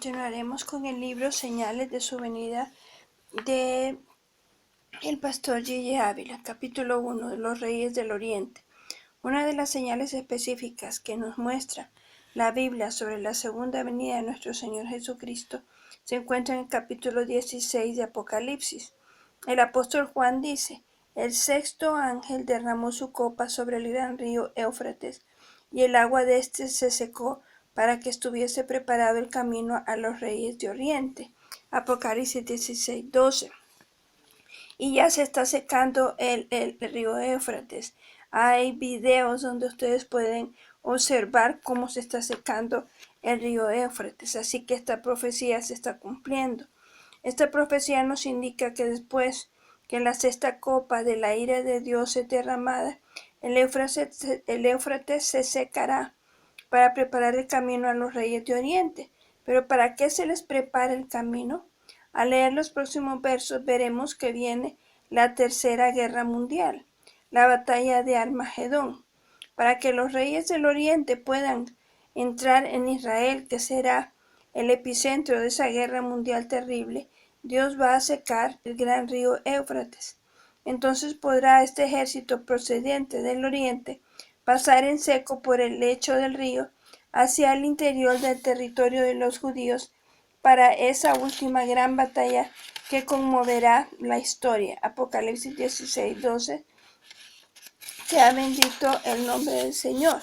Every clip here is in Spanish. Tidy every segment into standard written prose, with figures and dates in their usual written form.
Continuaremos con el libro Señales de su venida de el pastor J.J. Ávila, capítulo 1 de los Reyes del Oriente. Una de las señales específicas que nos muestra la Biblia sobre la segunda venida de nuestro Señor Jesucristo se encuentra en el capítulo 16 de Apocalipsis. El apóstol Juan dice: el sexto ángel derramó su copa sobre el gran río Éufrates, y el agua de éste se secó para que estuviese preparado el camino a los reyes de Oriente. Apocalipsis 16:12. Y ya se está secando el río Éufrates. Hay videos donde ustedes pueden observar cómo se está secando el río Éufrates, así que esta profecía se está cumpliendo. Esta profecía nos indica que después que la sexta copa de la ira de Dios es derramada, el Éufrates se secará para preparar el camino a los reyes de Oriente. ¿Pero para qué se les prepara el camino? Al leer los próximos versos veremos que viene la tercera guerra mundial, la batalla de Armagedón. Para que los reyes del Oriente puedan entrar en Israel, que será el epicentro de esa guerra mundial terrible, Dios va a secar el gran río Éufrates. Entonces podrá este ejército procedente del Oriente pasar en seco por el lecho del río hacia el interior del territorio de los judíos para esa última gran batalla que conmoverá la historia. Apocalipsis 16:12. Sea bendito el nombre del Señor.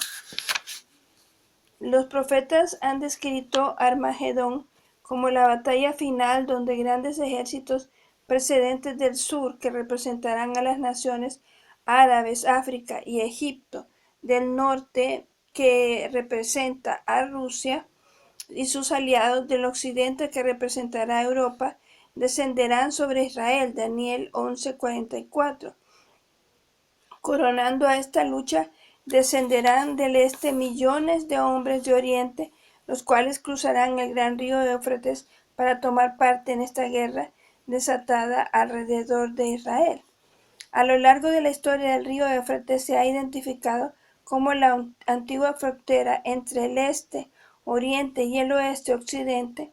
Los profetas han descrito Armagedón como la batalla final donde grandes ejércitos procedentes del sur, que representarán a las naciones árabes, África y Egipto, del norte, que representa a Rusia, y sus aliados del occidente, que representará a Europa, descenderán sobre Israel. Daniel 11:44. Coronando a esta lucha, descenderán del este millones de hombres de Oriente, los cuales cruzarán el gran río Éufrates para tomar parte en esta guerra desatada alrededor de Israel. A lo largo de la historia del río Éufrates se ha identificado como la antigua frontera entre el este, oriente, y el oeste, occidente.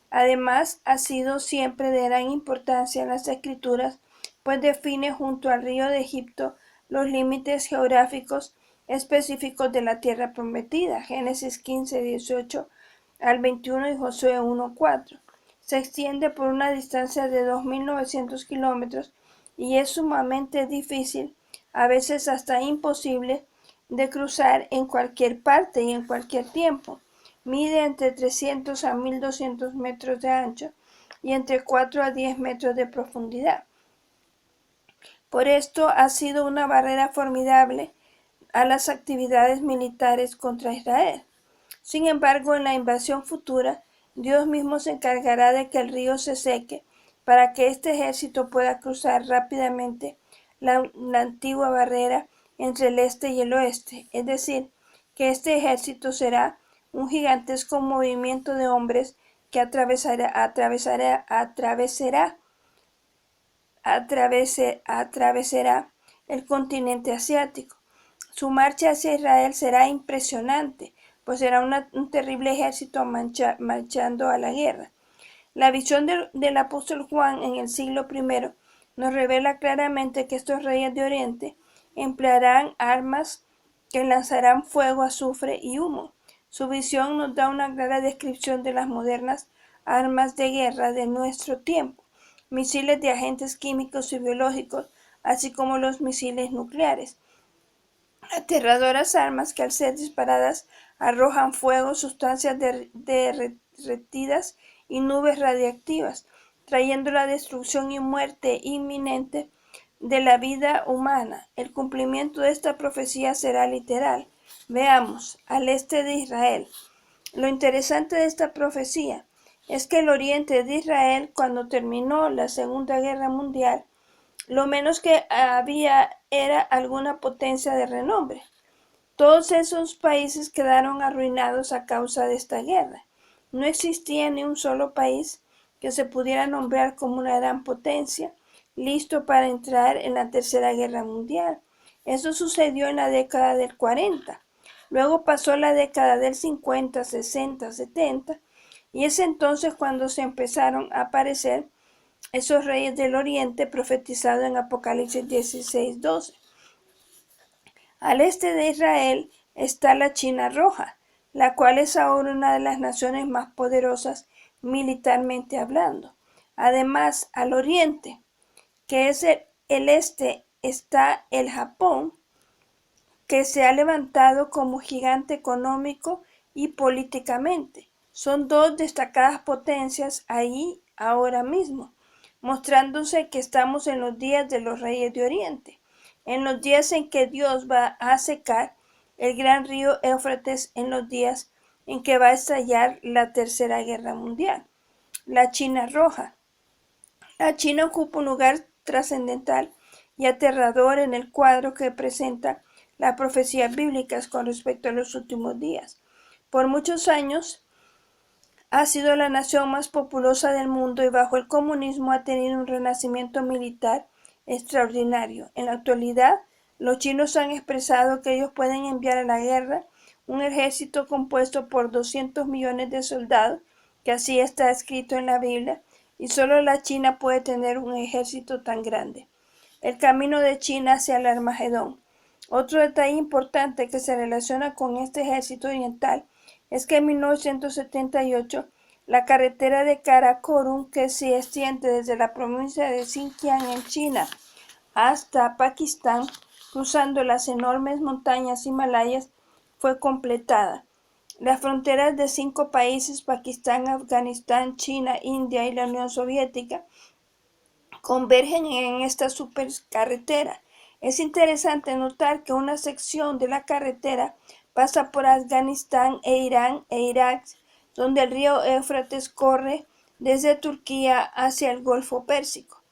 Además, ha sido siempre de gran importancia en las escrituras, pues define junto al río de Egipto los límites geográficos específicos de la tierra prometida. Génesis 15:18 al 21 y Josué 1:4. Se extiende por una distancia de 2.900 kilómetros y es sumamente difícil, a veces hasta imposible, de cruzar en cualquier parte y en cualquier tiempo. Mide entre 300 a 1.200 metros de ancho y entre 4 a 10 metros de profundidad. Por esto ha sido una barrera formidable a las actividades militares contra Israel. Sin embargo, en la invasión futura, Dios mismo se encargará de que el río se seque para que este ejército pueda cruzar rápidamente la antigua barrera entre el este y el oeste, es decir, que este ejército será un gigantesco movimiento de hombres que atravesará el continente asiático. Su marcha hacia Israel será impresionante, pues será un terrible ejército marchando a la guerra. La visión del apóstol Juan en el siglo I nos revela claramente que estos reyes de Oriente emplearán armas que lanzarán fuego, azufre y humo. Su visión nos da una clara descripción de las modernas armas de guerra de nuestro tiempo: misiles de agentes químicos y biológicos, así como los misiles nucleares. Aterradoras armas que, al ser disparadas, arrojan fuego, sustancias derretidas y nubes radiactivas, trayendo la destrucción y muerte inminente de la vida humana. El cumplimiento de esta profecía será literal. Veamos, al este de Israel. Lo interesante de esta profecía es que el oriente de Israel, cuando terminó la Segunda Guerra Mundial, lo menos que había era alguna potencia de renombre. Todos esos países quedaron arruinados a causa de esta guerra. No existía ni un solo país que se pudiera nombrar como una gran potencia, listo para entrar en la Tercera Guerra Mundial. Eso sucedió en la década del 40. Luego pasó la década del 50, 60, 70, Y es entonces cuando se empezaron a aparecer esos reyes del oriente profetizados en Apocalipsis 16:12. Al este de Israel está la China Roja, la cual es ahora una de las naciones más poderosas militarmente hablando. Además, al oriente, que es el este, está el Japón, que se ha levantado como gigante económico y políticamente. Son dos destacadas potencias ahí ahora mismo, mostrándose que estamos en los días de los reyes de Oriente, en los días en que Dios va a secar el gran río Éufrates, en los días en que va a estallar la Tercera Guerra Mundial. La China Roja. La China ocupa un lugar trascendental y aterrador en el cuadro que presenta las profecías bíblicas con respecto a los últimos días. Por muchos años ha sido la nación más populosa del mundo y bajo el comunismo ha tenido un renacimiento militar extraordinario. En la actualidad, los chinos han expresado que ellos pueden enviar a la guerra un ejército compuesto por 200 millones de soldados, que así está escrito en la Biblia, y solo la China puede tener un ejército tan grande. El camino de China hacia el Armagedón. Otro detalle importante que se relaciona con este ejército oriental es que en 1978 la carretera de Karakorum, que se extiende desde la provincia de Xinjiang en China hasta Pakistán, cruzando las enormes montañas himalayas, fue completada. Las fronteras de 5 países, Pakistán, Afganistán, China, India y la Unión Soviética, convergen en esta supercarretera. Es interesante notar que una sección de la carretera pasa por Afganistán e Irán e Irak, donde el río Éufrates corre desde Turquía hacia el Golfo Pérsico.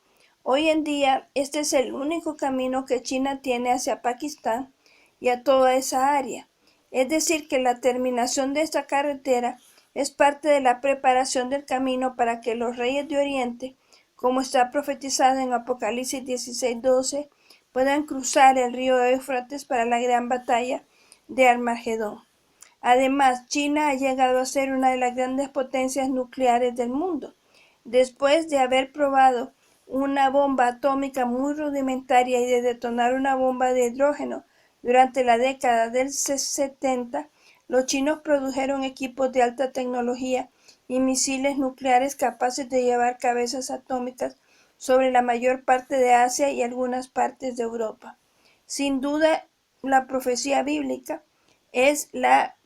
Hoy en día, este es el único camino que China tiene hacia Pakistán y a toda esa área. Es decir, que la terminación de esta carretera es parte de la preparación del camino para que los reyes de Oriente, como está profetizado en Apocalipsis 16:12, puedan cruzar el río Éufrates para la gran batalla de Armagedón. Además, China ha llegado a ser una de las grandes potencias nucleares del mundo. Después de haber probado una bomba atómica muy rudimentaria y de detonar una bomba de hidrógeno durante la década del 70, los chinos produjeron equipos de alta tecnología y misiles nucleares capaces de llevar cabezas atómicas sobre la mayor parte de Asia y algunas partes de Europa. Sin duda, la profecía bíblica es la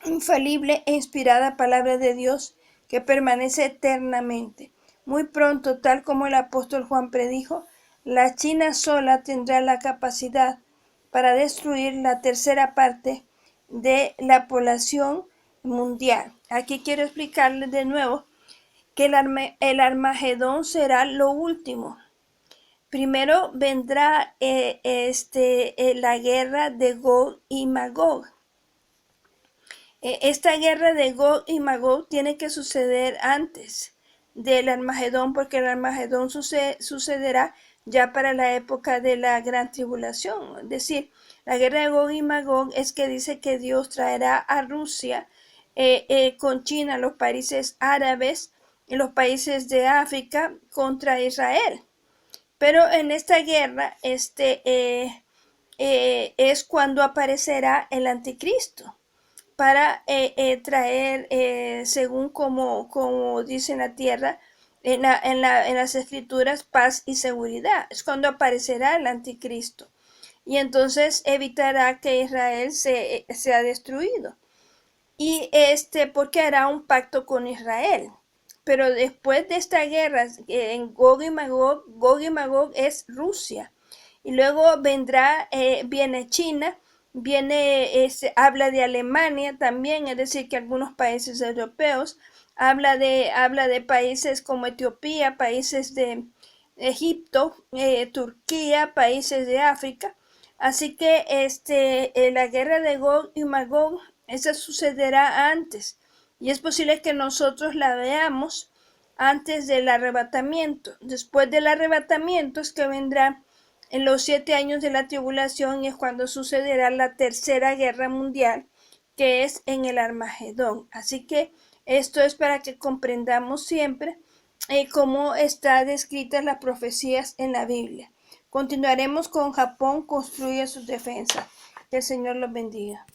infalible e inspirada palabra de Dios que permanece eternamente. Muy pronto, tal como el apóstol Juan predijo, la China sola tendrá la capacidad para destruir la tercera parte de la población mundial. Aquí quiero explicarles de nuevo que el Armagedón será lo último. Primero vendrá la guerra de Gog y Magog. Esta guerra de Gog y Magog tiene que suceder antes del Armagedón, porque el Armagedón sucederá ya para la época de la gran tribulación. Es decir, la guerra de Gog y Magog es que dice que Dios traerá a Rusia con China, los países árabes y los países de África contra Israel. Pero en esta guerra es cuando aparecerá el anticristo para traer, según como dice en la tierra, en las escrituras, paz y seguridad. Es cuando aparecerá el anticristo. Y entonces evitará que Israel sea destruido. Y porque hará un pacto con Israel. Pero después de esta guerra, en Gog y Magog es Rusia. Y luego viene China, habla de Alemania también, es decir, que algunos países europeos, habla de países como Etiopía, países de Egipto, Turquía, países de África. Así que la guerra de Gog y Magog, esa sucederá antes. Y es posible que nosotros la veamos antes del arrebatamiento. Después del arrebatamiento es que vendrá en los 7 años de la tribulación y es cuando sucederá la tercera guerra mundial, que es en el Armagedón. Así que Esto es para que comprendamos siempre cómo están descritas las profecías en la Biblia. Continuaremos con Japón construye sus defensas. Que el Señor los bendiga.